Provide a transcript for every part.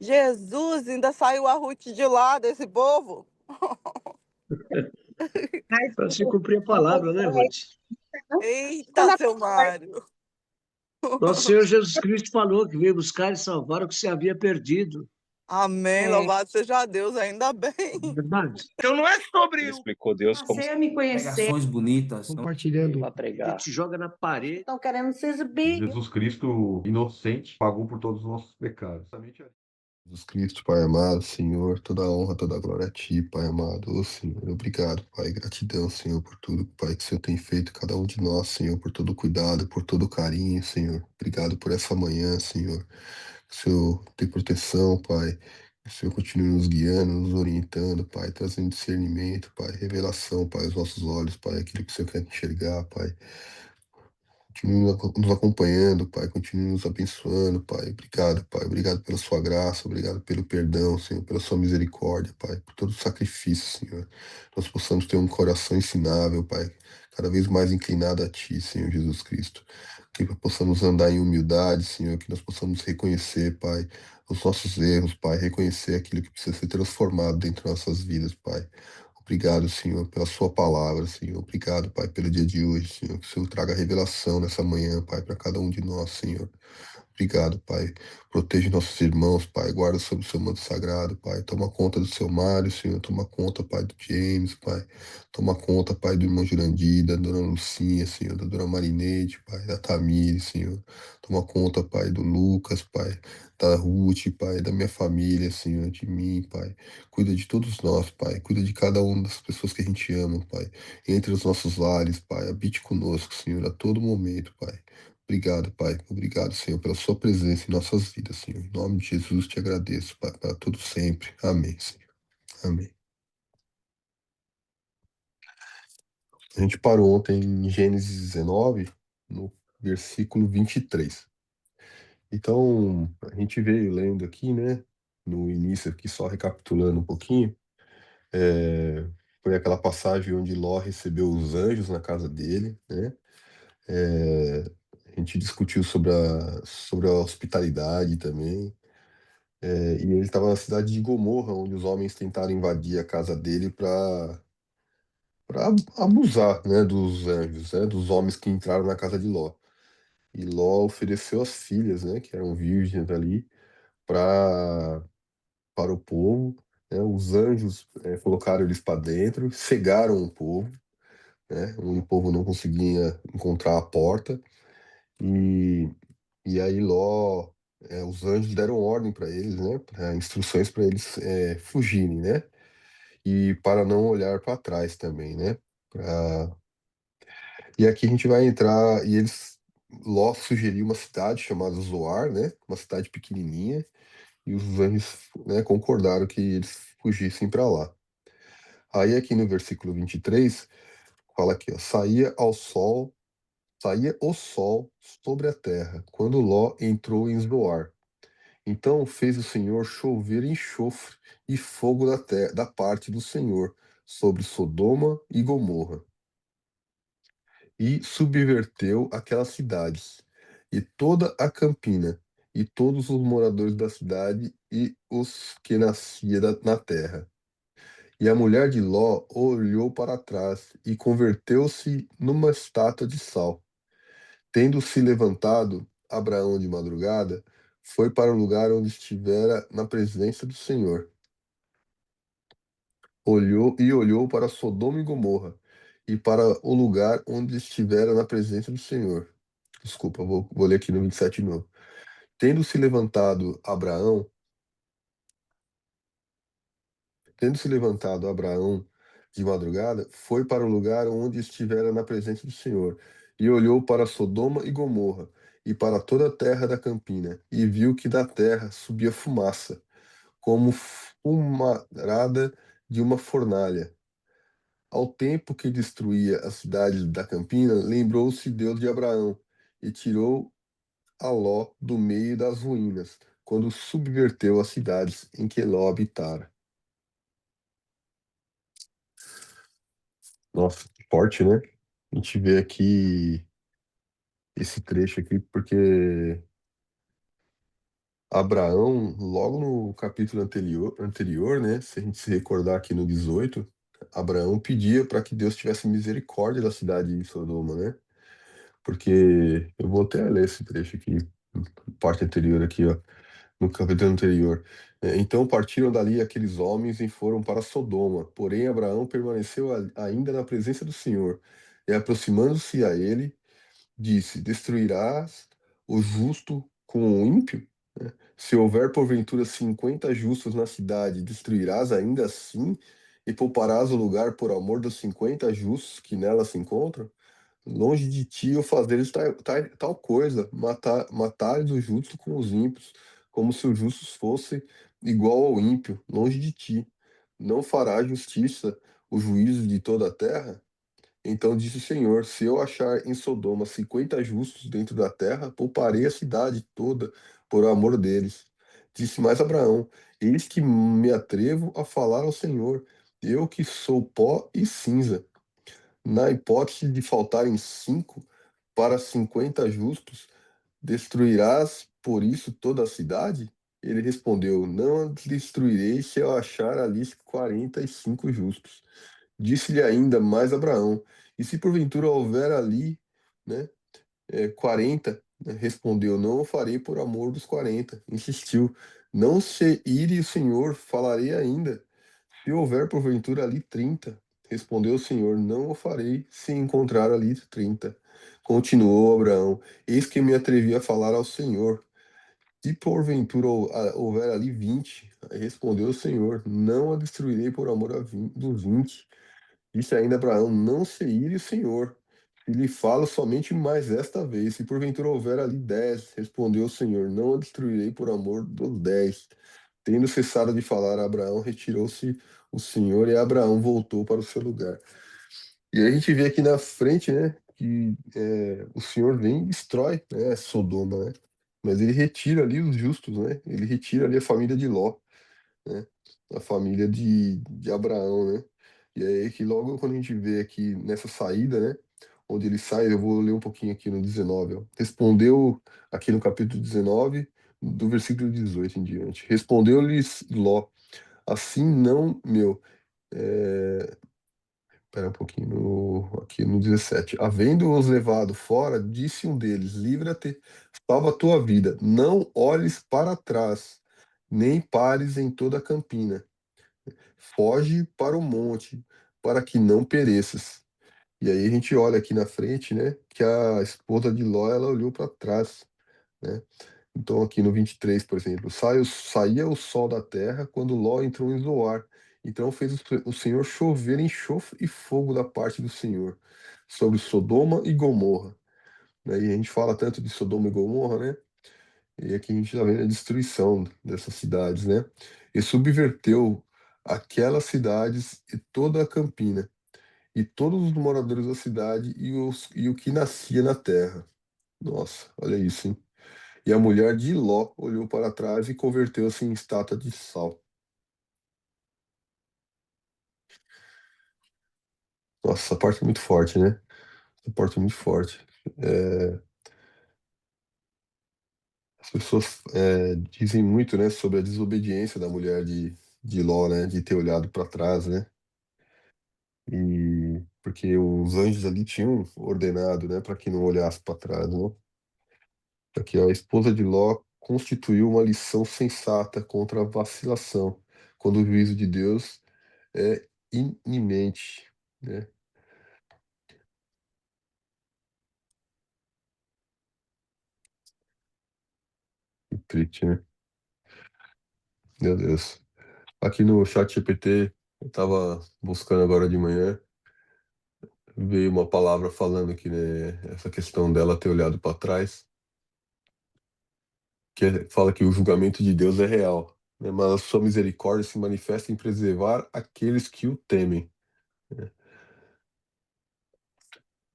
Jesus, ainda saiu a Ruth de lá desse povo? Para se cumprir a palavra, né, Ruth? Eita, seu Mário. Nosso Senhor Jesus Cristo falou que veio buscar e salvar o que se havia perdido. Amém, louvado seja Deus, ainda bem. Verdade. Então não é sobre Ele explicou Deus como Passei a me conhecer. Pregações bonitas. compartilhando. para pregar. Te joga na parede. Estão querendo se exibir. Jesus Cristo, inocente, pagou por todos os nossos pecados. Jesus Cristo, Pai amado, Senhor, toda a honra, toda a glória a Ti, Pai amado. Ô Senhor, obrigado, Pai. Gratidão, Senhor, por tudo, Pai, que o Senhor tem feito, cada um de nós, Senhor, por todo o cuidado, por todo o carinho, Senhor. Obrigado por essa manhã, Senhor. Que o Senhor tem proteção, Pai. Que o Senhor continue nos guiando, nos orientando, Pai, trazendo discernimento, Pai, revelação, Pai, aos nossos olhos, Pai, aquilo que o Senhor quer enxergar, Pai. Continue nos acompanhando, Pai. Continue nos abençoando, Pai. Obrigado, Pai. Obrigado pela sua graça. Obrigado pelo perdão, Senhor. Pela sua misericórdia, Pai. Por todo o sacrifício, Senhor. Nós possamos ter um coração ensinável, Pai. Cada vez mais inclinado a Ti, Senhor Jesus Cristo. Que possamos andar em humildade, Senhor. Que nós possamos reconhecer, Pai, os nossos erros, Pai. Reconhecer aquilo que precisa ser transformado dentro das nossas vidas, Pai. Obrigado, Senhor, pela sua palavra, Senhor. Obrigado, Pai, pelo dia de hoje, Senhor. Que o Senhor traga revelação nessa manhã, Pai, para cada um de nós, Senhor. Obrigado, Pai. Proteja nossos irmãos, Pai. Guarda sob o seu manto sagrado, Pai. Toma conta do seu Mário, Senhor. Toma conta, Pai, do James, Pai. Toma conta, Pai, do irmão Jurandir, da dona Lucinha, Senhor. Da dona Marineide, Pai. Da Tamires, Senhor. Toma conta, Pai, do Lucas, Pai. Da Ruth, Pai. Da minha família, Senhor. De mim, Pai. Cuida de todos nós, Pai. Cuida de cada uma das pessoas que a gente ama, Pai. Entre os nossos lares, Pai. Habite conosco, Senhor, a todo momento, Pai. Obrigado, Pai. Obrigado, Senhor, pela sua presença em nossas vidas, Senhor. Em nome de Jesus, te agradeço, Pai, para tudo sempre. Amém, Senhor. Amém. A gente parou ontem em Gênesis 19, no versículo 23. Então, a gente veio lendo aqui, né, no início aqui, só recapitulando um pouquinho, foi aquela passagem onde Ló recebeu os anjos na casa dele, né? A gente discutiu sobre a hospitalidade também. E ele estava na cidade de Gomorra, onde os homens tentaram invadir a casa dele para abusar, né, dos anjos, né, dos homens que entraram na casa de Ló. E Ló ofereceu as filhas, né, que eram virgens ali, para para o povo. Né, os anjos colocaram eles para dentro, cegaram o povo, né, o povo não conseguia encontrar a porta. E, e aí Ló, os anjos deram ordem para eles, né, instruções para eles fugirem, né? E para não olhar para trás também, né? Pra... E aqui a gente vai entrar, e eles, Ló sugeriu uma cidade chamada Zoar, né? Uma cidade pequenininha, e os anjos, né, concordaram que eles fugissem para lá. Aí aqui no versículo 23, fala aqui, ó, saía o sol sobre a terra, quando Ló entrou em Zoar. Então fez o Senhor chover enxofre e fogo da parte do Senhor sobre Sodoma e Gomorra, e subverteu aquelas cidades, e toda a campina, e todos os moradores da cidade, e os que nascia na terra. E a mulher de Ló olhou para trás, e converteu-se numa estátua de sal. Tendo se levantado, Abraão de madrugada, foi para o lugar onde estivera na presença do Senhor. Olhou para Sodoma e Gomorra, e para o lugar onde estivera na presença do Senhor. Desculpa, vou ler aqui no 27 de novo. Tendo se levantado Abraão, tendo se levantado Abraão de madrugada, foi para o lugar onde estivera na presença do Senhor, e olhou para Sodoma e Gomorra, e para toda a terra da campina, e viu que da terra subia fumaça, como fumarada de uma fornalha. Ao tempo que destruía as cidades da campina, lembrou-se Deus de Abraão, e tirou a Ló do meio das ruínas, quando subverteu as cidades em que Ló habitara. Nossa, que forte, né? A gente vê aqui esse trecho aqui, porque Abraão, logo no capítulo anterior, né? Se a gente se recordar aqui no 18, Abraão pedia para que Deus tivesse misericórdia da cidade de Sodoma, né? Porque eu vou até ler esse trecho aqui, parte anterior aqui, ó, no capítulo anterior. Então partiram dali aqueles homens e foram para Sodoma. Porém, Abraão permaneceu ainda na presença do Senhor. E aproximando-se a ele, disse: Destruirás o justo com o ímpio? Se houver porventura 50 justos na cidade, destruirás ainda assim e pouparás o lugar por amor dos 50 justos que nela se encontram? Longe de ti eu fazeres tal coisa, matares o justo com os ímpios, como se os justos fossem igual ao ímpio, longe de ti. Não fará justiça o juízo de toda a terra? Então disse o Senhor: Se eu achar em Sodoma 50 justos dentro da terra, pouparei a cidade toda por amor deles. Disse mais Abraão: Eis que me atrevo a falar ao Senhor, eu que sou pó e cinza. Na hipótese de faltarem 5 para 50 justos, destruirás por isso toda a cidade? Ele respondeu: Não a destruirei se eu achar ali 45 justos. Disse-lhe ainda mais Abraão: E se porventura houver ali, né, 40? Respondeu: Não o farei por amor dos 40. Insistiu: Não se ire o Senhor, falarei ainda. Se houver porventura ali 30? Respondeu o Senhor: Não o farei se encontrar ali 30. Continuou Abraão: Eis que me atrevi a falar ao Senhor. Se porventura houver ali 20? Respondeu o Senhor: Não a destruirei por amor dos 20. Disse ainda Abraão: Não se ire o Senhor, e lhe falo somente mais esta vez. Se porventura houver ali 10, respondeu o Senhor: Não a destruirei por amor dos 10. Tendo cessado de falar, Abraão retirou-se o Senhor e Abraão voltou para o seu lugar. E aí a gente vê aqui na frente, né, que o Senhor vem e destrói, né, Sodoma, né? Mas ele retira ali os justos, né? Ele retira ali a família de Ló, né? A família de Abraão, né? E aí que logo quando a gente vê aqui nessa saída, né? Onde ele sai, eu vou ler um pouquinho aqui no 19, ó. Respondeu aqui no capítulo 19, do versículo 18 em diante. Respondeu-lhes Ló, assim não, meu. É... Espera um pouquinho, aqui no 17. Havendo-os levado fora, disse um deles: Livra-te, salva a tua vida, não olhes para trás, nem pares em toda a campina. Foge para o monte, para que não pereças. E aí a gente olha aqui na frente, né, que a esposa de Ló, ela olhou para trás, né? Então aqui no 23, por exemplo, saía o sol da terra quando Ló entrou em Zoar. Então fez o Senhor chover enxofre e fogo da parte do Senhor sobre Sodoma e Gomorra. Né? E a gente fala tanto de Sodoma e Gomorra, né? E aqui a gente está vendo a destruição dessas cidades, né? E subverteu aquelas cidades e toda a campina, e todos os moradores da cidade e o que nascia na terra. Nossa, olha isso, hein? E a mulher de Ló olhou para trás e converteu-se em estátua de sal. Nossa, essa parte é muito forte, né? Essa parte é muito forte. É, as pessoas dizem muito, né, sobre a desobediência da mulher de Ló, né? De ter olhado para trás, né? E porque os anjos ali tinham ordenado, né, para que não olhasse para trás, né? Aqui, ó, a esposa de Ló constituiu uma lição sensata contra a vacilação, quando o juízo de Deus é iminente, né? Que triste, né? Meu Deus. Aqui no chat GPT, eu tava buscando agora de manhã, veio uma palavra falando que, né, essa questão dela ter olhado para trás, fala que o julgamento de Deus é real, né, mas a sua misericórdia se manifesta em preservar aqueles que o temem, né?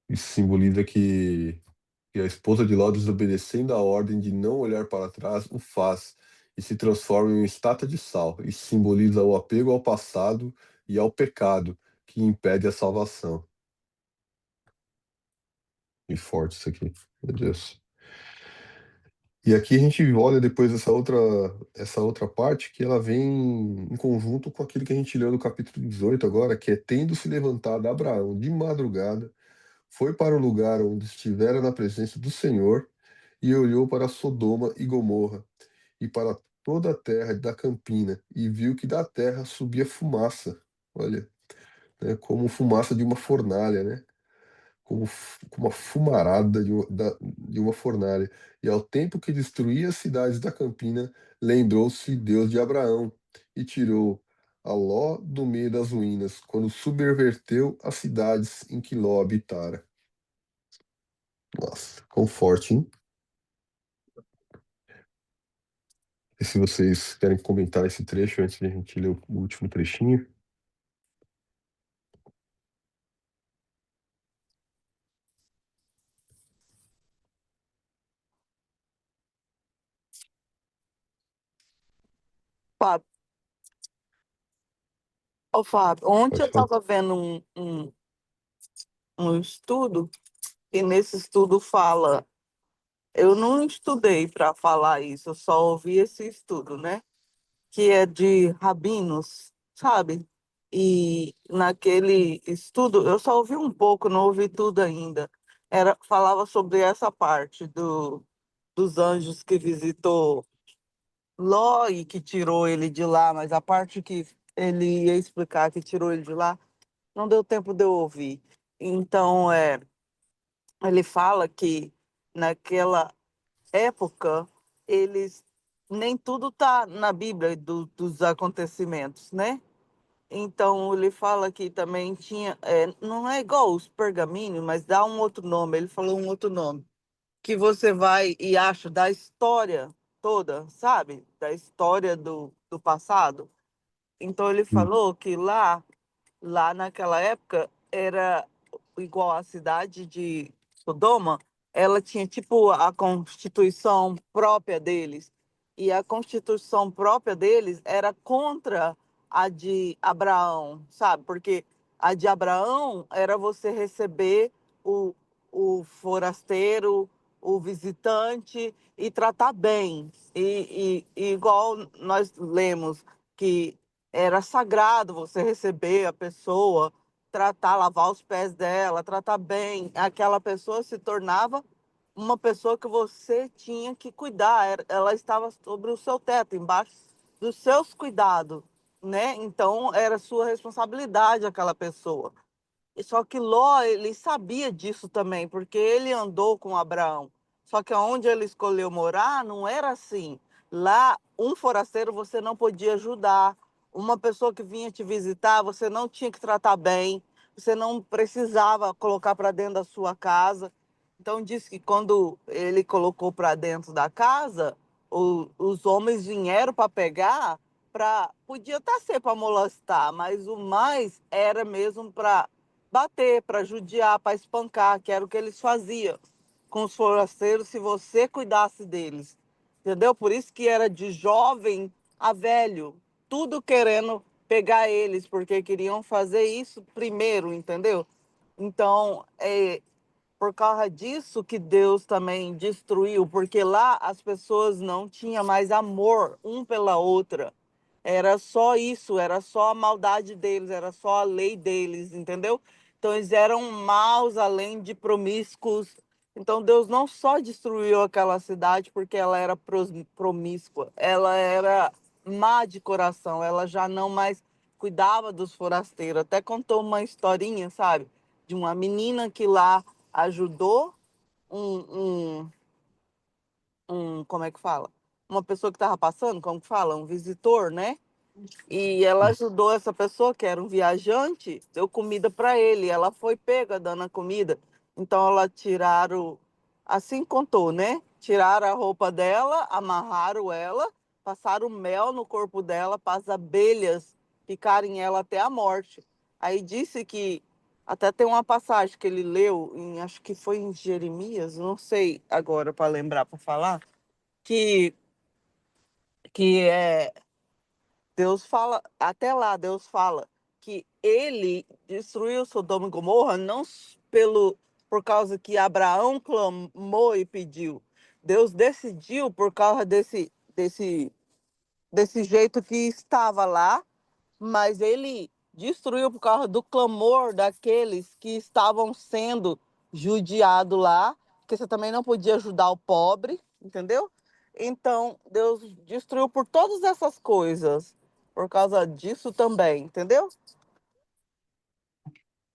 Isso simboliza que a esposa de Ló, desobedecendo a ordem de não olhar para trás, o faz e se transforma em uma estátua de sal. Isso simboliza o apego ao passado e ao pecado que impede a salvação. E forte isso aqui, meu Deus. E aqui a gente olha depois essa outra parte que ela vem em conjunto com aquilo que a gente leu no capítulo 18 agora, que é tendo se levantado Abraão de madrugada, foi para o lugar onde estivera na presença do Senhor e olhou para Sodoma e Gomorra e para toda a terra da campina e viu que da terra subia fumaça. Olha, né, como fumaça de uma fornalha, né? Como uma fumarada de uma fornalha. E ao tempo que destruía as cidades da campina, lembrou-se Deus de Abraão e tirou a Ló do meio das ruínas, quando subverteu as cidades em que Ló habitara. Nossa, quão forte, hein? E se vocês querem comentar esse trecho antes de a gente ler o último trechinho? Fábio, ô Fábio, ontem Pode eu falar. estava vendo um estudo, e nesse estudo fala, eu não estudei para falar isso, eu só ouvi esse estudo, né? Que é de rabinos, sabe? E naquele estudo, eu só ouvi um pouco, não ouvi tudo ainda. Falava sobre essa parte dos anjos que visitou Ló e que tirou ele de lá, mas a parte que ele ia explicar que tirou ele de lá, não deu tempo de eu ouvir. Então, ele fala que naquela época, eles nem tudo está na Bíblia dos acontecimentos, né? Então, ele fala que também tinha, não é igual os pergaminhos, mas dá um outro nome, ele falou um outro nome, que você vai e acha da história toda, sabe? Da história do passado. Então, ele Hum, falou que lá naquela época era igual a cidade de Sodoma, ela tinha tipo a constituição própria deles. E a constituição própria deles era contra a de Abraão, sabe? Porque a de Abraão era você receber o, o forasteiro, o visitante e tratar bem. E igual nós lemos que era sagrado você receber a pessoa, tratar, lavar os pés dela, tratar bem. Aquela pessoa se tornava uma pessoa que você tinha que cuidar. Ela estava sobre o seu teto, embaixo dos seus cuidados, né? Então era sua responsabilidade aquela pessoa. E só que Ló, ele sabia disso também, porque ele andou com Abraão. Só que onde ele escolheu morar não era assim. Lá, um forasteiro você não podia ajudar. Uma pessoa que vinha te visitar, você não tinha que tratar bem. Você não precisava colocar para dentro da sua casa. Então, diz que quando ele colocou para dentro da casa, os homens vieram para pegar, podia até ser para molestar, mas o mais era mesmo para bater, para judiar, para espancar, que era o que eles faziam com os forasteiros se você cuidasse deles. Entendeu? Por isso que era de jovem a velho, tudo querendo pegar eles, porque queriam fazer isso primeiro, entendeu? Então, por causa disso que Deus também destruiu, porque lá as pessoas não tinham mais amor um pela outra. Era só isso, era só a maldade deles, era só a lei deles, entendeu? Então eles eram maus além de promíscuos. Então Deus não só destruiu aquela cidade porque ela era promíscua, ela era má de coração, ela já não mais cuidava dos forasteiros. Até contou uma historinha, sabe? De uma menina que lá ajudou um, como é que fala? Uma pessoa que estava passando, como que fala? Um visitor, né? E ela hum. ajudou essa pessoa, que era um viajante, deu comida para ele. Ela foi pega dando a comida. Então, ela tiraram, assim contou, né? Tiraram a roupa dela, amarraram ela, passaram mel no corpo dela para as abelhas picarem ela até a morte. Aí disse que, até tem uma passagem que ele leu, acho que foi em Jeremias, não sei agora para lembrar, para falar, que, que Deus fala, até lá Deus fala que ele destruiu Sodoma e Gomorra não por causa que Abraão clamou e pediu, Deus decidiu por causa desse jeito que estava lá, mas ele destruiu por causa do clamor daqueles que estavam sendo judiados lá, porque você também não podia ajudar o pobre, entendeu? Então, Deus destruiu por todas essas coisas, por causa disso também, entendeu?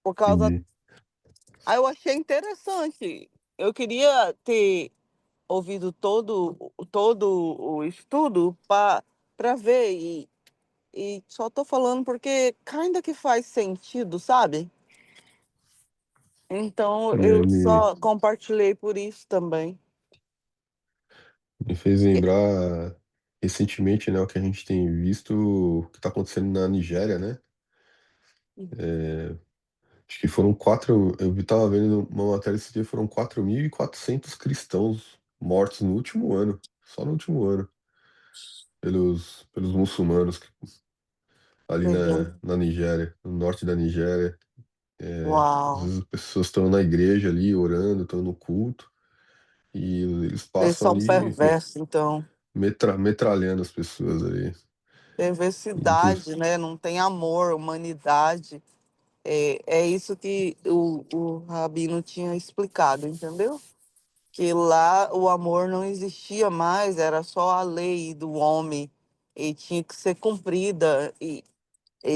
Por causa. Entendi. Aí eu achei interessante. Eu queria ter ouvido todo o estudo para ver, e só tô falando porque ainda que faz sentido, sabe? Então É, eu só compartilhei por isso também. me fez lembrar recentemente, né, o que a gente tem visto, o que está acontecendo na Nigéria, né? É, acho que foram quatro. Eu estava vendo uma matéria esse dia, foram 4.400 cristãos mortos no último ano, só no último ano, pelos muçulmanos ali Entendeu? na Nigéria, no norte da Nigéria. É, às Uau, vezes as pessoas estão na igreja ali orando, estão no culto, e eles eles passam são ali perversos, então. metralhando as pessoas ali. Inclu- Perversidade, né? Não tem amor, humanidade. É isso que o Rabino tinha explicado, entendeu? Que lá o amor não existia mais, era só a lei do homem e tinha que ser cumprida. E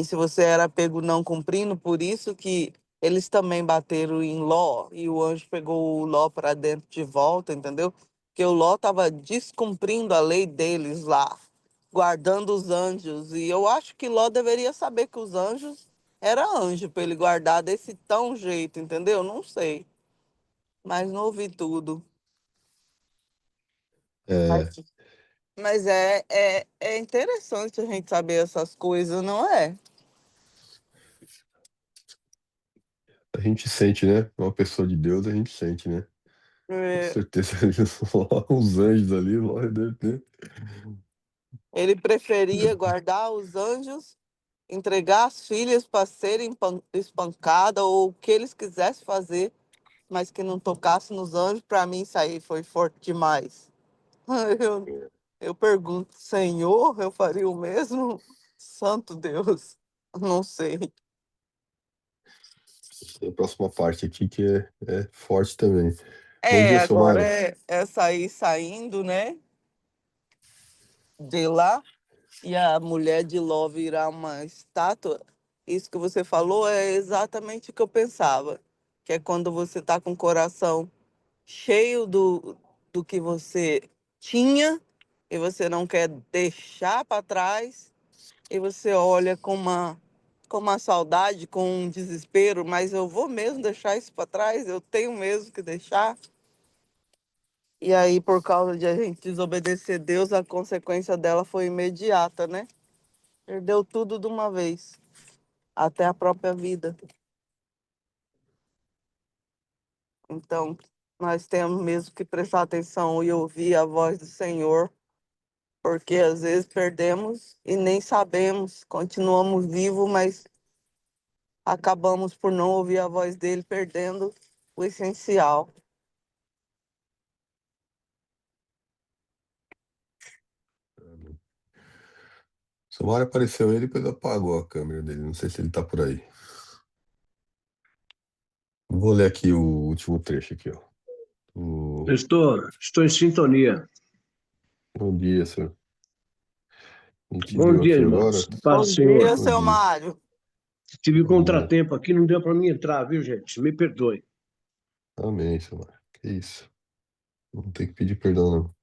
se você era pego não cumprindo, por isso que eles também bateram em Ló e o anjo pegou o Ló para dentro de volta, entendeu? Porque o Ló estava descumprindo a lei deles lá, guardando os anjos. E eu acho que Ló deveria saber que os anjos era anjo para ele guardar desse tão jeito, entendeu? Não sei, mas não ouvi tudo. Mas, É, mas é interessante a gente saber essas coisas, não é? a gente sente, né? Uma pessoa de Deus, a gente sente, né? Com É, certeza eles são lá, os anjos ali, lá deve ter. ele preferia guardar os anjos, entregar as filhas para serem espancadas ou o que eles quisessem fazer, mas que não tocasse nos anjos. Para mim, isso aí foi forte demais. Eu, eu pergunto, Senhor, eu faria o mesmo? Santo Deus, não sei. A próxima parte aqui que é forte também. Bom É, dia, agora Silmara. é sair saindo, né, de lá. E a mulher de Ló virar uma estátua, isso que você falou é exatamente o que eu pensava, que é quando você está com o coração cheio do que você tinha e você não quer deixar para trás, e você olha com uma saudade, com um desespero, mas eu vou mesmo deixar isso para trás, eu tenho mesmo que deixar. E aí, por causa de a gente desobedecer Deus, a consequência dela foi imediata, né? Perdeu tudo de uma vez, até a própria vida. Então, nós temos mesmo que prestar atenção e ouvir a voz do Senhor, porque às vezes perdemos e nem sabemos, continuamos vivos, mas acabamos por não ouvir a voz dele, perdendo o essencial. Silmara apareceu ele e depois apagou a câmera dele. Não sei se ele tá por aí. Vou ler aqui o último trecho aqui, ó. Eu estou em sintonia. Bom dia, senhor. A gente Bom leu dia, aqui agora. irmãos. Paz do Bom dia, Senhor. Bom seu dia. Mário. Tive Bom dia. contratempo aqui, não deu para mim entrar, viu, gente? Me perdoe. Amém, Silmara. Que isso. Não tem que pedir perdão, não.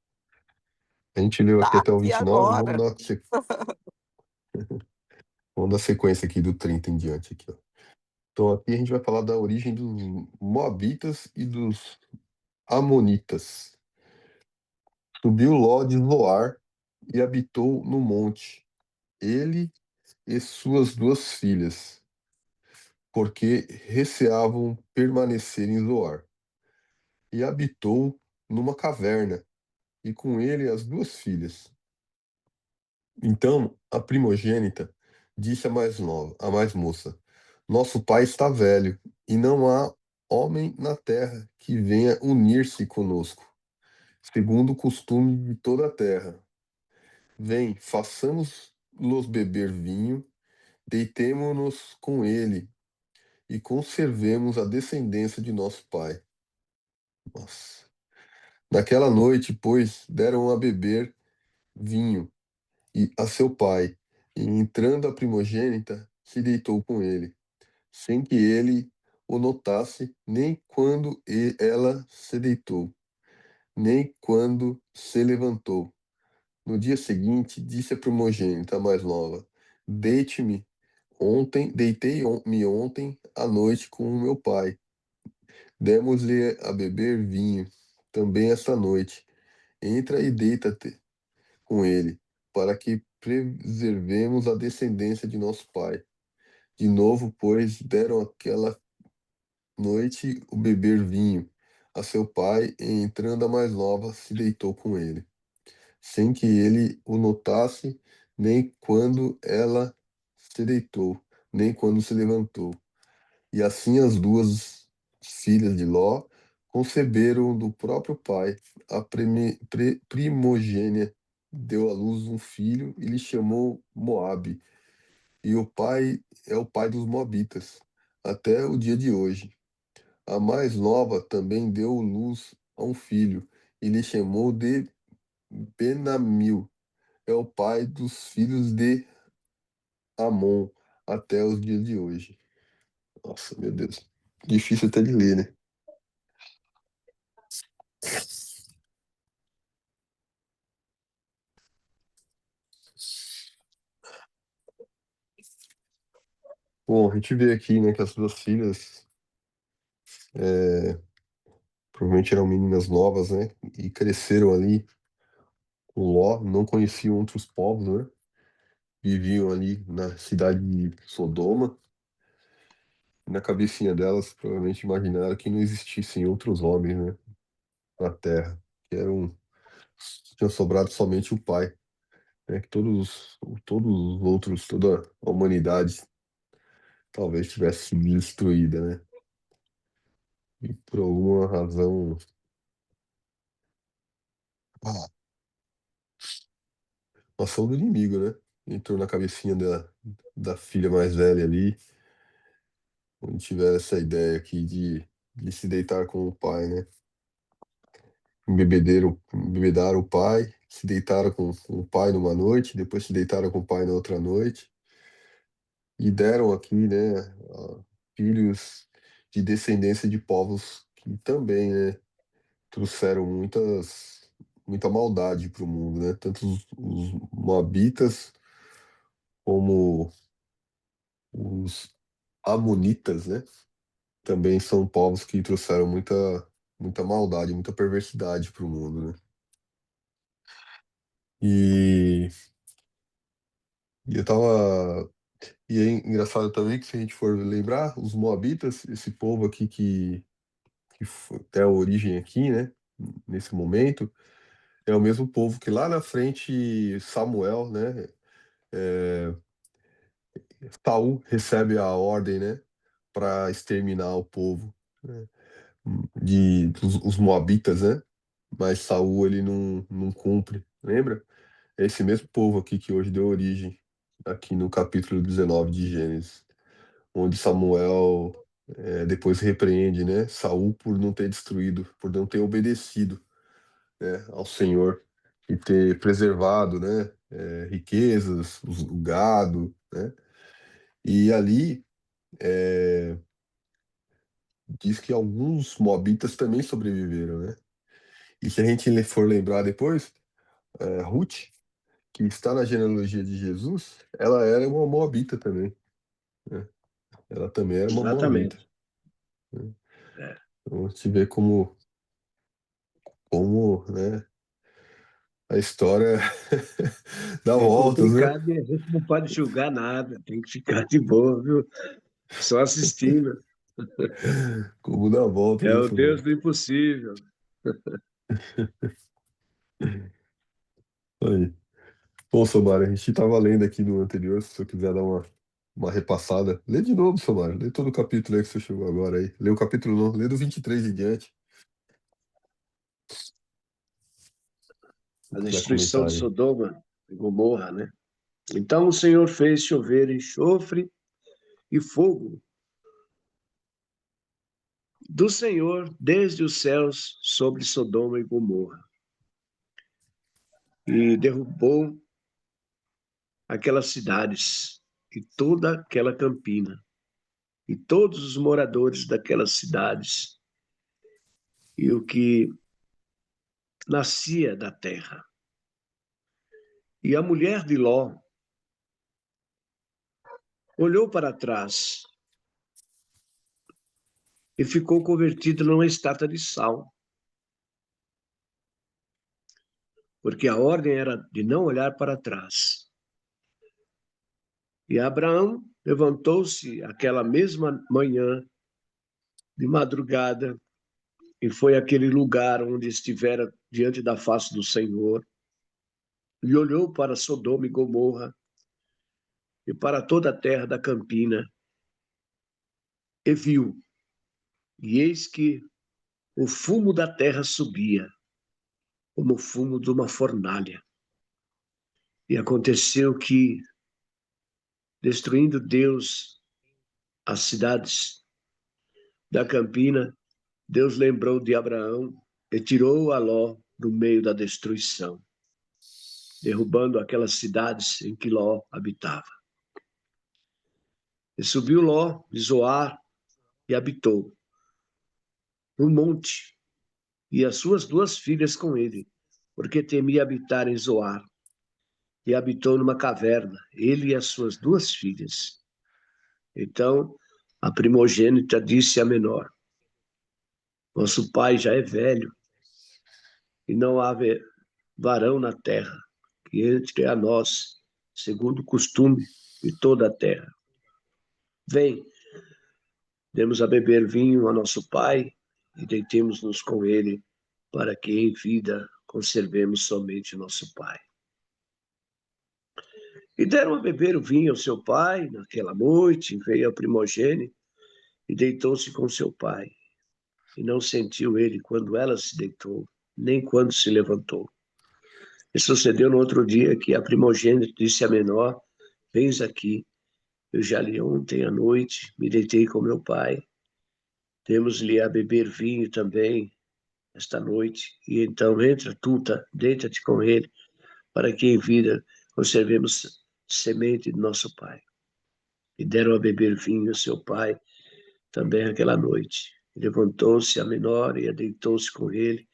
A gente leu aqui Tá até o aqui 29, agora. vamos dar sequência aqui do 30 em diante aqui, ó. Então aqui a gente vai falar da origem dos Moabitas e dos Amonitas. Subiu Ló de Zoar e habitou no monte, ele e suas duas filhas, porque receavam permanecer em Zoar. E habitou numa caverna, e com ele as duas filhas. Então a primogênita disse à mais moça: Nosso pai está velho, e não há homem na terra que venha unir-se conosco. segundo o costume de toda a terra. Vem, façamos-los beber vinho, deitemo-nos com ele e conservemos a descendência de nosso pai. Nossa. Naquela noite, pois, deram a beber vinho e a seu pai, e entrando a primogênita, se deitou com ele, sem que ele o notasse, nem quando ela se deitou, nem quando se levantou. No dia seguinte, disse a primogênita mais nova: deitei-me ontem à noite com o meu pai. Demos-lhe a beber vinho também esta noite. Entra e deita-te com ele, para que preservemos a descendência de nosso pai. De novo, pois, deram aquela noite o beber vinho a seu pai, e entrando a mais nova, se deitou com ele, sem que ele o notasse, nem quando ela se deitou, nem quando se levantou. E assim as duas filhas de Ló conceberam do próprio pai. A primogênia deu à luz um filho e lhe chamou Moabe. E o pai é o pai dos Moabitas, até o dia de hoje. A mais nova também deu luz a um filho e lhe chamou de Benamil. É o pai dos filhos de Amon, até os dias de hoje. Nossa, meu Deus. Difícil até de ler, né? Bom, a gente vê aqui, né, que as duas filhas é, provavelmente eram meninas novas, né? E cresceram ali com Ló, não conheciam outros povos, né? Viviam ali na cidade de Sodoma. Na cabecinha delas, provavelmente imaginaram que não existissem outros homens, né, na Terra, que eram, tinha sobrado somente o pai, né? Que todos os outros, toda a humanidade talvez tivesse sido destruída, né? E por alguma razão, ah, uma ação do inimigo, né? Entrou na cabecinha da filha mais velha ali, onde tiver essa ideia aqui de se deitar com o pai, né? Embebedaram o pai, se deitaram com o pai numa noite, depois se deitaram com o pai na outra noite, e deram aqui, né, filhos de descendência de povos que também, né, trouxeram muita maldade para o mundo, né? Tanto os Moabitas como os Amonitas, né? Também são povos que trouxeram muita maldade, muita perversidade para o mundo, né? E, e eu tava. E é engraçado também que, se a gente for lembrar, os Moabitas, esse povo aqui que tem a origem aqui, né? Nesse momento, é o mesmo povo que lá na frente Samuel, né? é, Saul recebe a ordem, né, para exterminar o povo, né, os Moabitas, né? Mas Saul ele não cumpre, lembra? É esse mesmo povo aqui que hoje deu origem aqui no capítulo 19 de Gênesis, onde Samuel depois repreende, né, Saul por não ter destruído, por não ter obedecido, né, ao Senhor e ter preservado, né, riquezas, o gado, né? E ali é, diz que alguns moabitas também sobreviveram, né? E se a gente for lembrar depois, Ruth, que está na genealogia de Jesus, ela era uma moabita também, né? Ela também era uma moabita, Exatamente. né? É. Então, a gente vê como, né, a história dá É voltas, né? complicado e a gente não pode julgar nada, tem que ficar de boa, viu? Só assistindo. Como dá voltas, É né, o Deus Samara? do impossível. Aí. Bom, Samara, a gente estava lendo aqui no anterior, se você quiser dar uma repassada. Lê de novo, Samara. Lê todo o capítulo aí que você chegou agora aí. Lê o capítulo não, lê do 23 em diante. a quiser destruição comentar de aí. Sodoma e Gomorra, né? Então o Senhor fez chover enxofre e fogo do Senhor desde os céus sobre Sodoma e Gomorra, e derrubou aquelas cidades e toda aquela campina, e todos os moradores daquelas cidades, e o que nascia da terra. E a mulher de Ló olhou para trás e ficou convertida numa estátua de sal, porque a ordem era de não olhar para trás. E Abraão levantou-se aquela mesma manhã, de madrugada, e foi àquele lugar onde estivera diante da face do Senhor, e olhou para Sodoma e Gomorra, e para toda a terra da campina, e viu, e eis que o fumo da terra subia, como o fumo de uma fornalha. E aconteceu que, destruindo Deus as cidades da campina, Deus lembrou de Abraão e tirou a Ló do meio da destruição, derrubando aquelas cidades em que Ló habitava. E subiu Ló de Zoar e habitou no monte, e as suas 2 filhas com ele, porque temia habitar em Zoar. E habitou numa caverna, ele e as suas 2 filhas. Então, a primogênita disse à menor: nosso pai já é velho, e não há varão na terra que entre a nós, segundo o costume de toda a terra. Vem, demos a beber vinho a nosso pai e deitemos-nos com ele, para que em vida conservemos somente nosso pai. E deram a beber o vinho ao seu pai. Naquela noite veio a primogênita e deitou-se com seu pai. E não sentiu ele quando ela se deitou, nem quando se levantou. E sucedeu no outro dia que a primogênita disse à menor: vens aqui, eu já lhe ontem à noite me deitei com meu pai. Temos-lhe a beber vinho também esta noite. E então entra tu, deita-te com ele, para que em vida conservemos semente de nosso pai. E deram a beber vinho a seu pai também aquela noite. Levantou-se a menor e deitou-se com ele,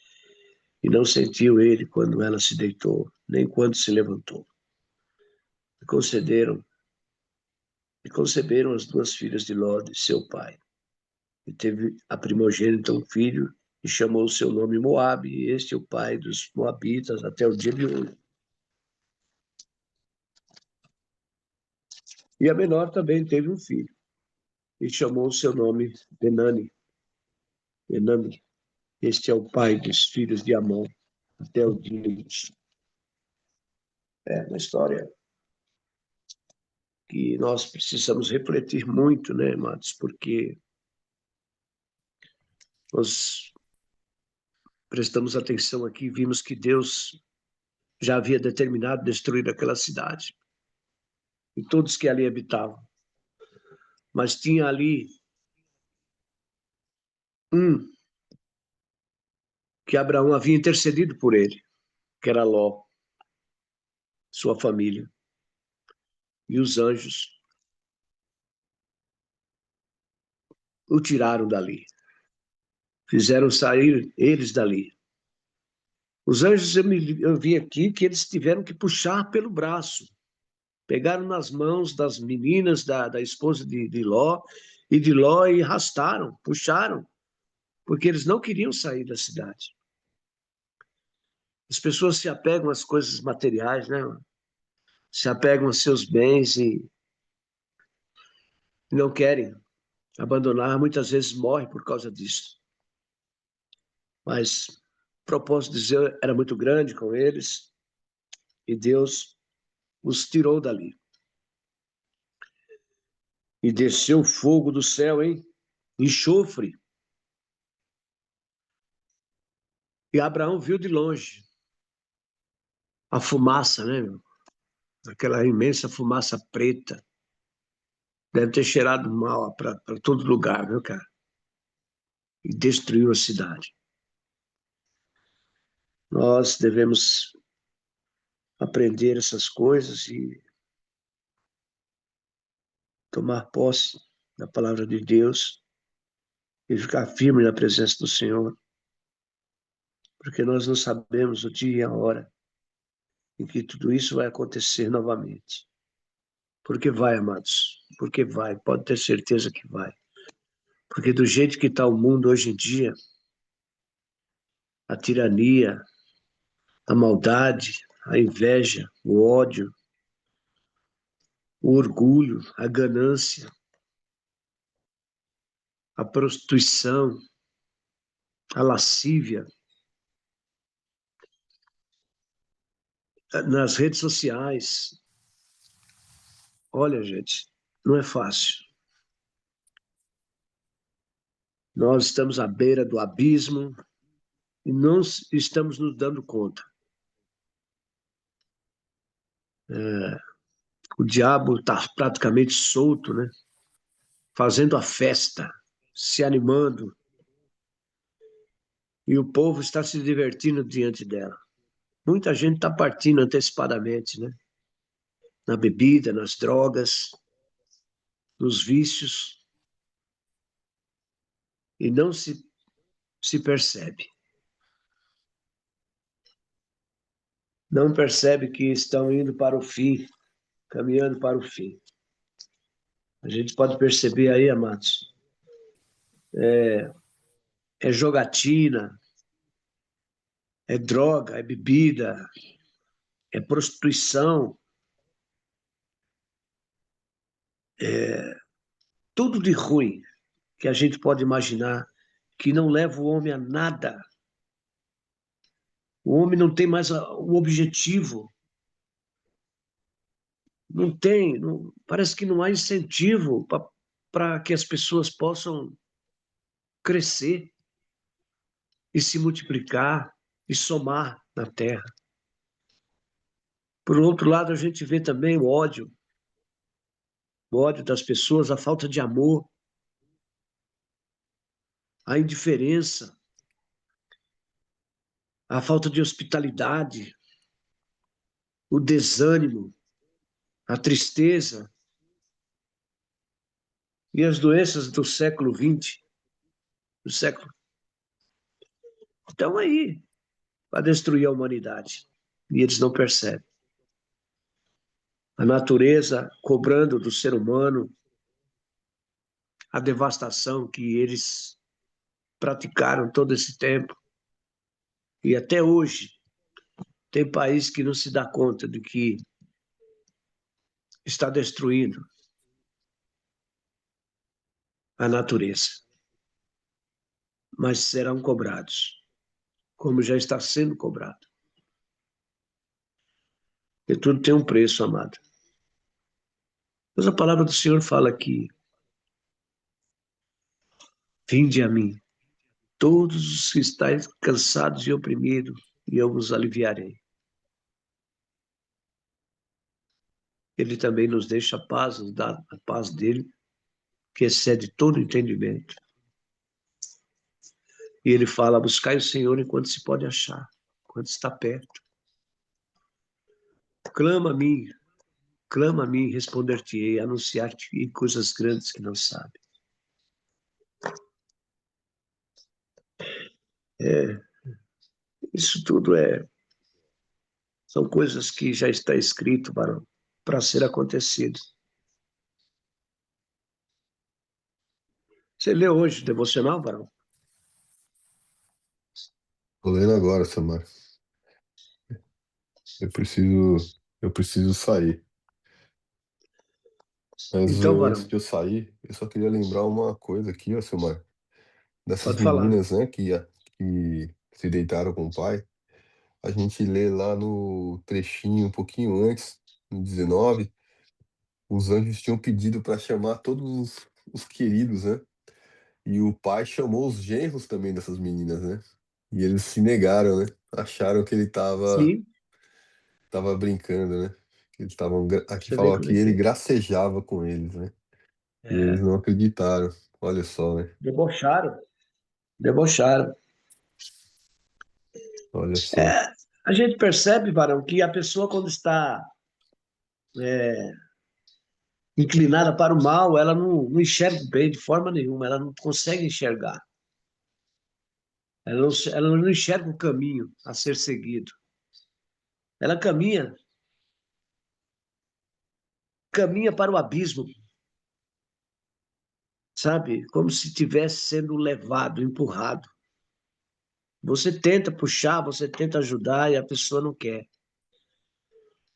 e não sentiu ele quando ela se deitou, nem quando se levantou. E conceberam as 2 filhas de Ló, de seu pai. E teve a primogênita um filho, e chamou o seu nome Moabe, e este é o pai dos moabitas até o dia de hoje. E a menor também teve um filho, e chamou o seu nome Benami. Este é o pai dos filhos de Amon, até o dia de hoje. É uma história que nós precisamos refletir muito, né, amados? Porque nós prestamos atenção aqui, vimos que Deus já havia determinado destruir aquela cidade e todos que ali habitavam. Mas tinha ali um que Abraão havia intercedido por ele, que era Ló, sua família. E os anjos o tiraram dali, fizeram sair eles dali. Os anjos, eu vi aqui que eles tiveram que puxar pelo braço. Pegaram nas mãos das meninas da esposa de Ló, e de Ló e arrastaram, puxaram, porque eles não queriam sair da cidade. As pessoas se apegam às coisas materiais, né? Se apegam aos seus bens e não querem abandonar, muitas vezes morrem por causa disso. Mas o propósito de Deus era muito grande com eles, e Deus os tirou dali. E desceu fogo do céu, hein? Enxofre. E Abraão viu de longe. a fumaça, né, meu? Aquela imensa fumaça preta. Deve ter cheirado mal para todo lugar, viu, cara? E destruiu a cidade. Nós devemos aprender essas coisas e tomar posse da palavra de Deus e ficar firme na presença do Senhor, porque nós não sabemos o dia e a hora em que tudo isso vai acontecer novamente. Porque vai, amados, porque vai, pode ter certeza que vai. Porque do jeito que está o mundo hoje em dia, a tirania, a maldade, a inveja, o ódio, o orgulho, a ganância, a prostituição, a lascívia, nas redes sociais. Olha, gente, não é fácil. Nós estamos à beira do abismo e não estamos nos dando conta. O diabo está praticamente solto, né? Fazendo a festa, se animando, e o povo está se divertindo diante dela. Muita gente está partindo antecipadamente, né? Na bebida, nas drogas, nos vícios, e não se percebe. Não percebe que estão indo para o fim, caminhando para o fim. A gente pode perceber aí, amados, é jogatina, é droga, é bebida, é prostituição, tudo de ruim que a gente pode imaginar, que não leva o homem a nada. O homem não tem mais o objetivo, não tem, parece que não há incentivo para que as pessoas possam crescer e se multiplicar e somar na terra. Por outro lado, a gente vê também o ódio das pessoas, a falta de amor, a indiferença, a falta de hospitalidade, o desânimo, a tristeza e as doenças do século XX, do século, estão aí para destruir a humanidade. E eles não percebem. A natureza cobrando do ser humano a devastação que eles praticaram todo esse tempo. E até hoje, tem país que não se dá conta de que está destruindo a natureza. Mas serão cobrados, como já está sendo cobrado. E tudo tem um preço, amado. Mas a palavra do Senhor fala aqui: vinde a mim, todos os que estáis cansados e oprimidos, e eu vos aliviarei. Ele também nos deixa a paz, nos dá a paz dele, que excede todo entendimento. E ele fala: buscai o Senhor enquanto se pode achar, enquanto está perto. Clama a mim, responder-te-ei, anunciar-te coisas grandes que não sabe. Isso tudo são coisas que já está escrito para ser acontecido. Você leu hoje o devocional, Varão? Tô lendo agora, Samar. Eu preciso sair. Mas Então, antes Varão, de eu sair, eu só queria lembrar uma coisa aqui, ó, Samar. Dessas pode falar. meninas, né, que se deitaram com o pai. A gente lê lá no trechinho um pouquinho antes, no 19, os anjos tinham pedido para chamar todos os queridos, né? E o pai chamou os genros também dessas meninas, né? E eles se negaram, né? Acharam que ele tava Sim, tava brincando, né? Eles estavam, aqui Você vê falou como que é que ele é. gracejava com eles, né? E eles É, não acreditaram. Olha só, né? debocharam, debocharam. Olha só. É, a gente percebe, Varão, que a pessoa, quando está inclinada para o mal, ela não enxerga o bem de forma nenhuma, ela não consegue enxergar. Ela não enxerga o caminho a ser seguido. Ela caminha para o abismo, sabe? Como se estivesse sendo levado, empurrado. Você tenta puxar, você tenta ajudar e a pessoa não quer.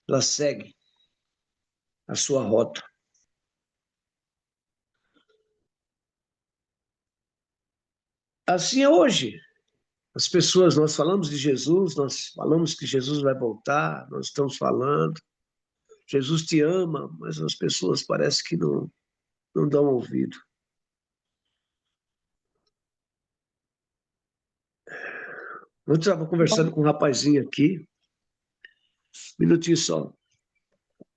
Ela segue a sua rota. Assim é hoje. As pessoas, nós falamos de Jesus, nós falamos que Jesus vai voltar, nós estamos falando, Jesus te ama, mas as pessoas parece que não dão ouvido. Eu estava conversando com um rapazinho aqui, um minutinho só,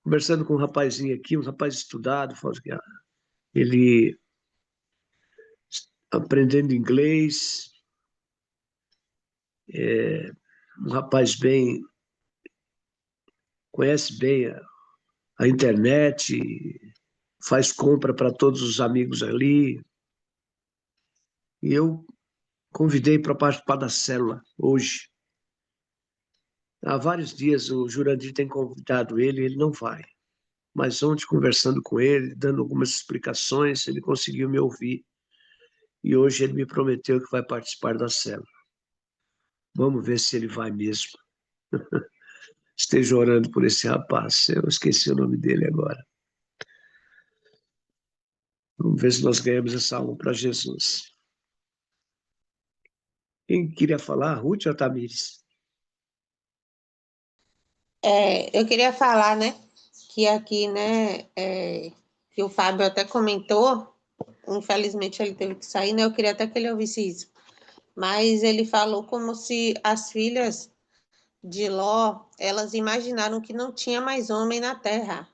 conversando com um rapazinho aqui, um rapaz estudado, falou que ele aprendendo inglês, um rapaz bem, conhece bem a internet, faz compra para todos os amigos ali, e eu convidei para participar da célula hoje. Há vários dias o Jurandir tem convidado ele não vai. Mas ontem, conversando com ele, dando algumas explicações, ele conseguiu me ouvir. E hoje ele me prometeu que vai participar da célula. Vamos ver se ele vai mesmo. Esteja orando por esse rapaz. Eu esqueci o nome dele agora. Vamos ver se nós ganhamos essa alma para Jesus. Quem queria falar? Ruth ou Tamires? Eu queria falar, né, que aqui, né, que o Fábio até comentou, infelizmente ele teve que sair, né, eu queria até que ele ouvisse isso, mas ele falou como se as filhas de Ló, elas imaginaram que não tinha mais homem na terra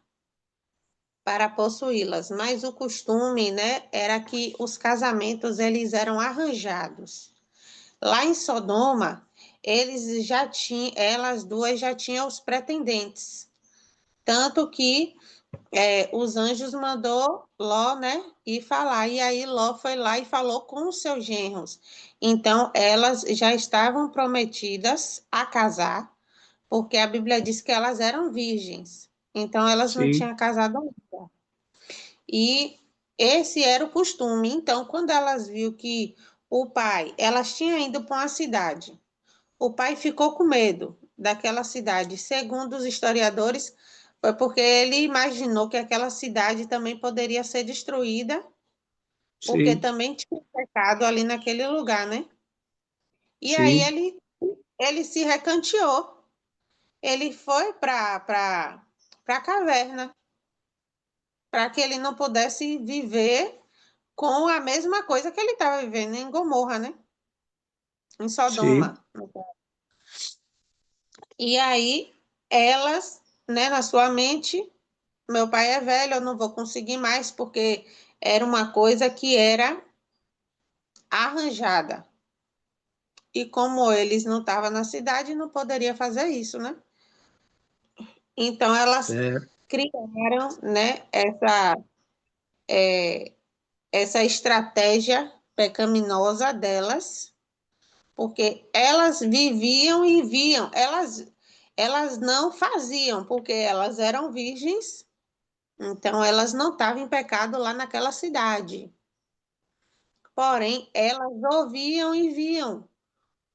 para possuí-las, mas o costume, né, era que os casamentos, eles eram arranjados. Lá em Sodoma, elas duas já tinham os pretendentes, tanto que os anjos mandou Ló, né, ir falar, e aí Ló foi lá e falou com os seus genros. Então, elas já estavam prometidas a casar, porque a Bíblia diz que elas eram virgens, então elas não Sim, tinham casado ainda. E esse era o costume. Então, quando elas viu que elas tinham ido para uma cidade, o pai ficou com medo daquela cidade. Segundo os historiadores, foi porque ele imaginou que aquela cidade também poderia ser destruída, porque sim, também tinha pecado ali naquele lugar, né? E aí sim, ele se recanteou. Ele foi para a caverna, para que ele não pudesse viver com a mesma coisa que ele estava vivendo em Gomorra, né? Em sim, Sodoma. E aí, elas, né, na sua mente, meu pai é velho, eu não vou conseguir mais, porque era uma coisa que era arranjada. E como eles não estavam na cidade, não poderia fazer isso, né? Então, elas é, criaram, né, essa estratégia pecaminosa delas, porque elas viviam e viam, elas não faziam, porque elas eram virgens, então elas não estavam em pecado lá naquela cidade. Porém, elas ouviam e viam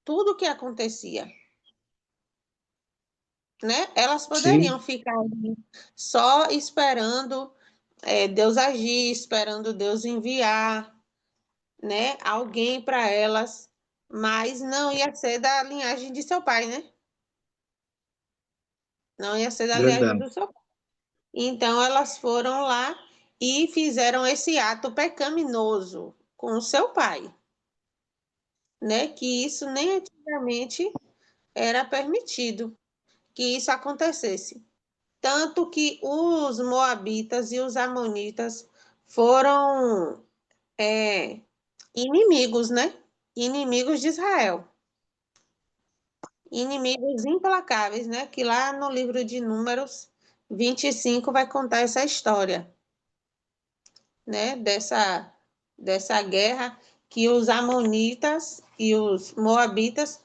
tudo o que acontecia, né? Elas poderiam sim, ficar ali só esperando Deus agir, esperando Deus enviar, né, alguém para elas, mas não ia ser da linhagem de seu pai, né? Não ia ser da linhagem verdade. do seu pai. Então, elas foram lá e fizeram esse ato pecaminoso com o seu pai, né? Que isso nem antigamente era permitido. que isso acontecesse. Tanto que os moabitas e os amonitas foram inimigos, né? Inimigos de Israel. Inimigos implacáveis, né? Que lá no livro de Números 25 vai contar essa história, né? Dessa guerra que os amonitas e os moabitas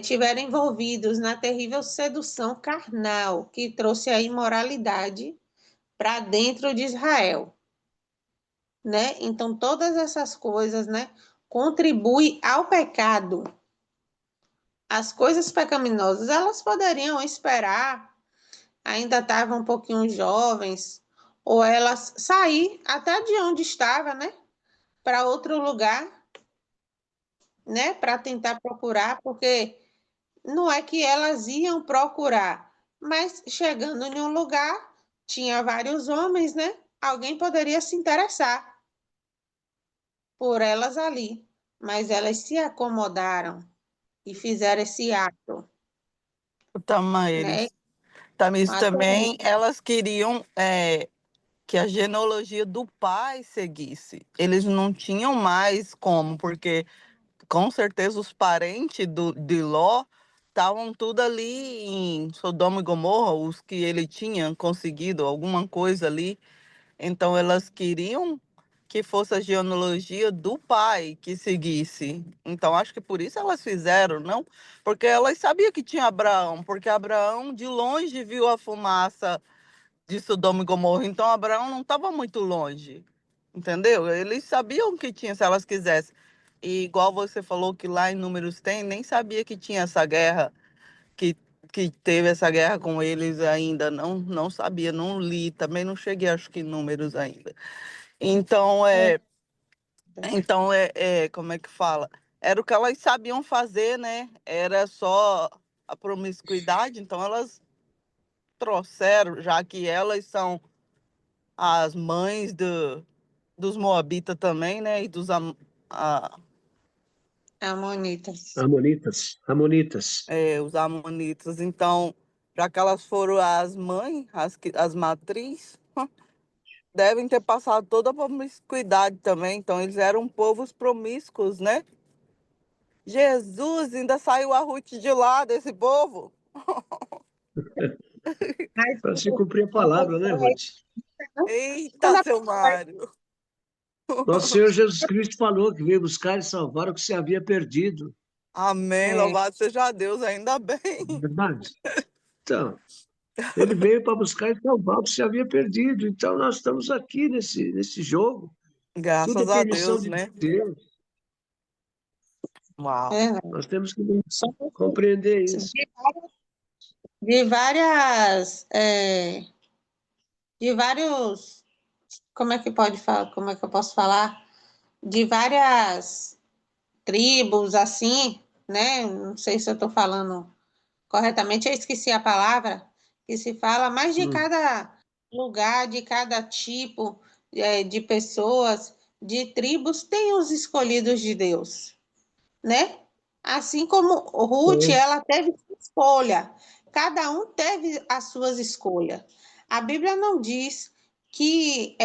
tiveram envolvidos na terrível sedução carnal que trouxe a imoralidade para dentro de Israel, né? Então todas essas coisas, né, contribuem ao pecado. As coisas pecaminosas, elas poderiam esperar, ainda estavam um pouquinho jovens, ou elas sair até de onde estava, né, para outro lugar, né, para tentar procurar, porque não é que elas iam procurar, mas chegando em um lugar, tinha vários homens, né? Alguém poderia se interessar por elas ali, mas elas se acomodaram e fizeram esse ato, né? Tamares, Ato também elas queriam que a genealogia do pai seguisse. Eles não tinham mais como, porque com certeza os parentes de Ló estavam tudo ali em Sodoma e Gomorra, os que ele tinha conseguido alguma coisa ali. Então elas queriam que fosse a genealogia do pai que seguisse. Então acho que por isso elas fizeram, não? Porque elas sabiam que tinha Abraão, porque Abraão de longe viu a fumaça de Sodoma e Gomorra. Então Abraão não estava muito longe, entendeu? Eles sabiam que tinha se elas quisessem. E igual você falou que lá em Números tem, nem sabia que tinha essa guerra, que, que teve essa guerra com eles ainda. Não sabia, não li, também não cheguei, acho que em Números ainda. Então, como é que fala? Era o que elas sabiam fazer, né? Era só a promiscuidade, então elas trouxeram, já que elas são as mães dos Moabitas também, né? E dos amonitas. Amonitas. os Amonitas. Então, já que elas foram as mães, as matrizes, devem ter passado toda a promiscuidade também. Então, eles eram povos promíscuos, né? Jesus, ainda saiu a Ruth de lá desse povo. Mas Para se cumprir a palavra, né, Ruth? Eita, quando a seu Mário. Nosso Senhor Jesus Cristo falou que veio buscar e salvar o que se havia perdido. Amém, é, louvado seja Deus, ainda bem. Verdade? Então, ele veio para buscar e salvar o que se havia perdido. Então, nós estamos aqui nesse jogo. Tudo é Graças a permissão Deus, de né? Deus. Uau. é, Nós temos que só compreender isso. de várias, de vários, como é que pode falar, como é que eu posso falar? De várias tribos, assim, né? Não sei se eu estou falando corretamente, eu esqueci a palavra que se fala, mas de Hum, cada lugar, de cada tipo de pessoas, de tribos, tem os escolhidos de Deus, né? Assim como Ruth, é, ela teve escolha, cada um teve as suas escolhas. A Bíblia não diz que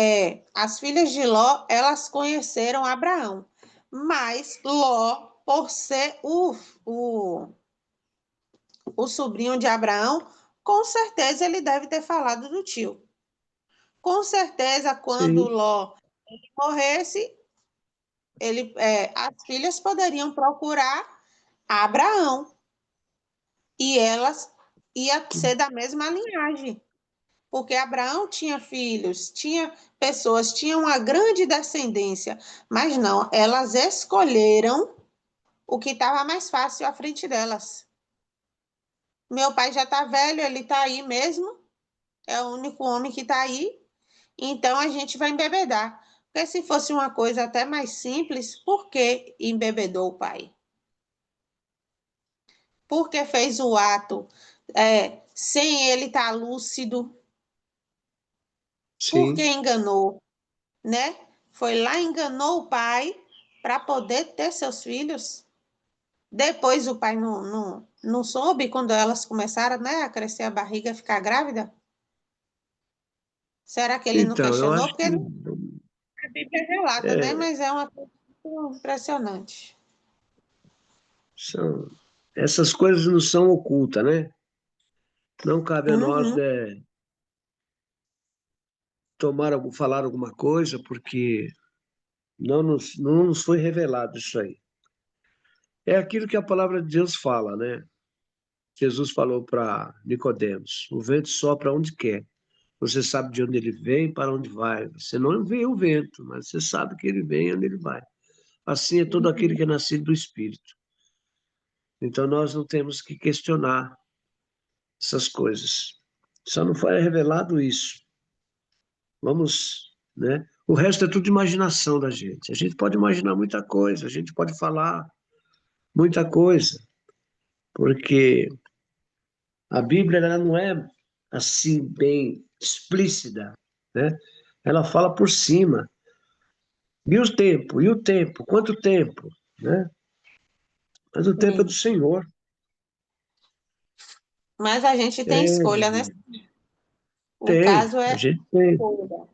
as filhas de Ló, elas conheceram Abraão, mas Ló, por ser o sobrinho de Abraão, com certeza ele deve ter falado do tio. Com certeza, quando sim, Ló morresse, as filhas poderiam procurar Abraão e elas ia ser da mesma linhagem, porque Abraão tinha filhos, tinha pessoas, tinha uma grande descendência, mas não, elas escolheram o que estava mais fácil à frente delas. Meu pai já está velho, ele está aí mesmo, é o único homem que está aí, então a gente vai embebedar. Porque se fosse uma coisa até mais simples, por que embebedou o pai? Por que fez o ato sem ele estar lúcido? Por que sim. enganou, né? Foi lá, enganou o pai para poder ter seus filhos. Depois o pai não soube quando elas começaram, né, a crescer a barriga, a ficar grávida? Será que ele não Então, eu questionou? acho Porque que a Bíblia relata, né? é, Mas é uma coisa muito impressionante. essas coisas não são ocultas, né? Não cabe a nós, Uhum, né, falar alguma coisa, porque não nos foi revelado isso aí. É aquilo que a palavra de Deus fala, né? Jesus falou para Nicodemos: o vento sopra onde quer. Você sabe de onde ele vem, para onde vai. Você não vê o vento, mas você sabe que ele vem e onde ele vai. Assim é todo aquele uhum. que é nascido do Espírito. Então nós não temos que questionar essas coisas. Só não foi revelado isso. Vamos, né? O resto é tudo imaginação da gente. A gente pode imaginar muita coisa, a gente pode falar muita coisa, porque a Bíblia ela não é assim bem explícita, né? Ela fala por cima. E o tempo? E o tempo? Quanto tempo? Né? Mas o tempo é do Sim. Senhor. Mas a gente tem escolha, né? É, O tem, caso a é gente tem. escolha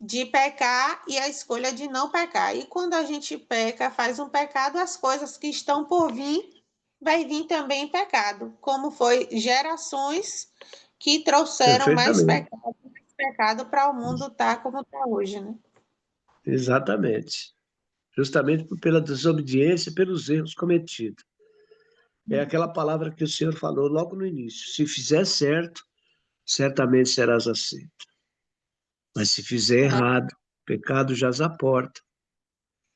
de pecar e a escolha de não pecar. E quando a gente peca, faz um pecado, as coisas que estão por vir, vai vir também em pecado, como foi gerações que trouxeram Perfeitamente. mais pecado para o mundo estar como está hoje, né? Exatamente. Justamente pela desobediência, pelos erros cometidos. É aquela palavra que o Senhor falou logo no início: se fizer certo, certamente serás aceito. Mas se fizer errado, pecado jaz à porta,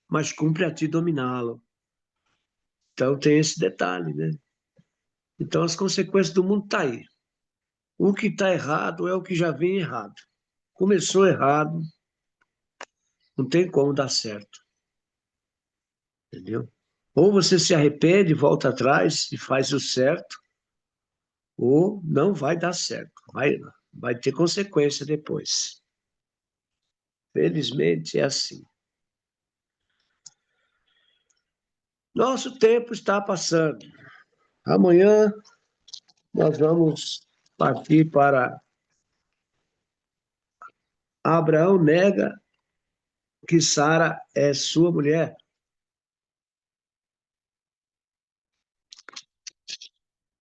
mas cumpre a ti dominá-lo. Então tem esse detalhe, né? Então as consequências do mundo estão aí. O que está errado é o que já vem errado. Começou errado, não tem como dar certo, entendeu? Ou você se arrepende, volta atrás e faz o certo, ou não vai dar certo. Vai ter consequência depois. Felizmente é assim. Nosso tempo está passando. Amanhã nós vamos partir para Abraão nega que Sara é sua mulher.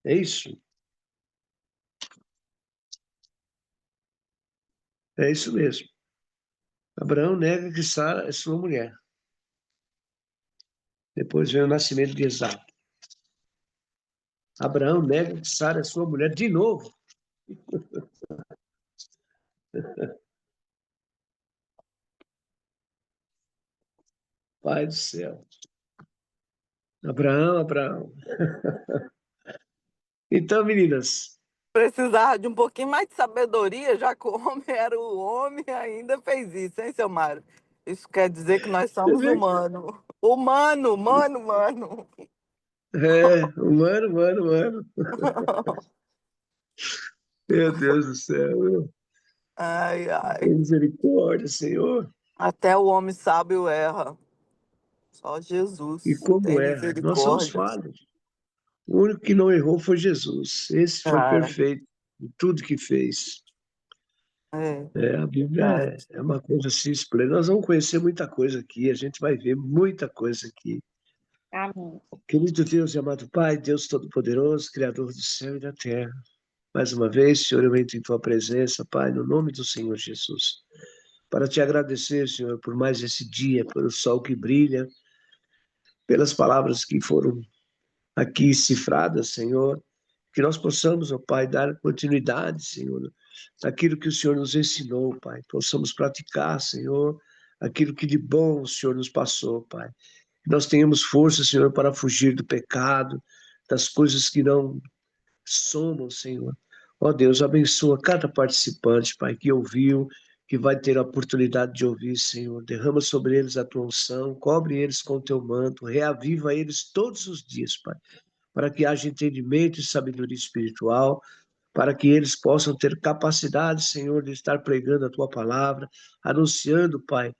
É isso? É isso mesmo. Abraão nega que Sara é sua mulher. Depois vem o nascimento de Isaac. Abraão nega que Sara é sua mulher de novo. Pai do céu. Abraão, Abraão. Então, meninas, Precisava de um pouquinho mais de sabedoria, já que o homem era o homem e ainda fez isso, hein, seu Mário? Isso quer dizer que nós você somos vê? humanos. Humano, mano, mano. Humano, humano, humano. Meu Deus do céu. Ai, ai. Tem misericórdia, Senhor. Até o homem sábio erra. Só E Jesus como tem erra? Nós somos misericórdia. falhos. O único que não errou foi Jesus. Esse foi Ai, perfeito em tudo que fez. é, A Bíblia é. é uma coisa assim esplêndida. Nós vamos conhecer muita coisa aqui, a gente vai ver muita coisa aqui. Amém. Querido Deus e amado Pai, Deus Todo-Poderoso, Criador do céu e da terra. Mais uma vez, Senhor, eu entro em Tua presença, Pai, no nome do Senhor Jesus, para te agradecer, Senhor, por mais esse dia, pelo sol que brilha, pelas palavras que foram aqui cifradas, Senhor, que nós possamos, ó Pai, dar continuidade, Senhor, aquilo que o Senhor nos ensinou, Pai, possamos praticar, Senhor, aquilo que de bom o Senhor nos passou, Pai. Que nós tenhamos força, Senhor, para fugir do pecado, das coisas que não somam, Senhor. Ó Deus, abençoa cada participante, Pai, que ouviu, que vai ter a oportunidade de ouvir, Senhor. Derrama sobre eles a tua unção, cobre eles com o teu manto, reaviva eles todos os dias, Pai, para que haja entendimento e sabedoria espiritual, para que eles possam ter capacidade, Senhor, de estar pregando a tua palavra, anunciando, Pai,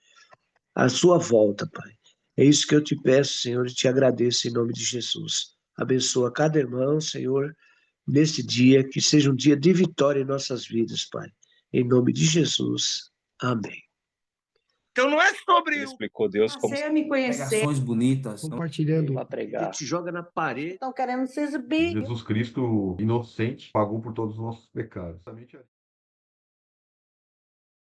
a sua volta, Pai. É isso que eu te peço, Senhor, e te agradeço em nome de Jesus. Abençoa cada irmão, Senhor, neste dia, que seja um dia de vitória em nossas vidas, Pai. Em nome de Jesus. Amém. Então não é sobre Ele o explicou Deus como Passei a me conhecer. Pregações bonitas. Compartilhando. para A pregar. gente joga na parede. Estão querendo se exibir. Jesus Cristo inocente pagou por todos os nossos pecados.